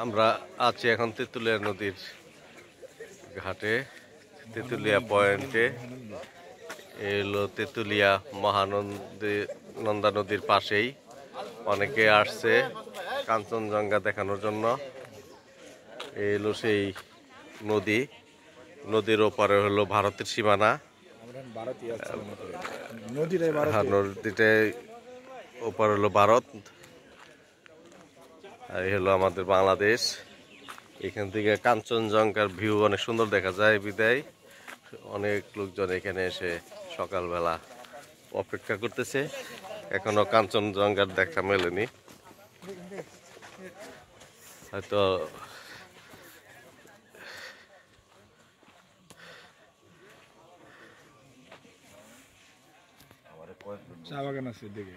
আমরা আছি এখন তেঁতুলিয়া নদীর ঘাটে, তেঁতুলিয়া পয়েন্টে। এলো তেঁতুলিয়া নন্দা নদীর পাশেই অনেকে আসছে কাঞ্চনজঙ্ঘা দেখানোর জন্য। এলো সেই নদী, নদীর ওপারে হলো ভারতের সীমানা। নদীটাই ওপার হলো ভারত, আর এই হলো আমাদের বাংলাদেশ। এখান থেকে কাঞ্চনজঙ্ঘার ভিউ অনেক সুন্দর দেখা যায় বিদায় অনেক লোকজন এখানে এসে সকালবেলা অপেক্ষা করতেছে। এখনো কাঞ্চনজঙ্ঘার দেখা মেলেনি, হয়তো চা বাগান আছে দিকে।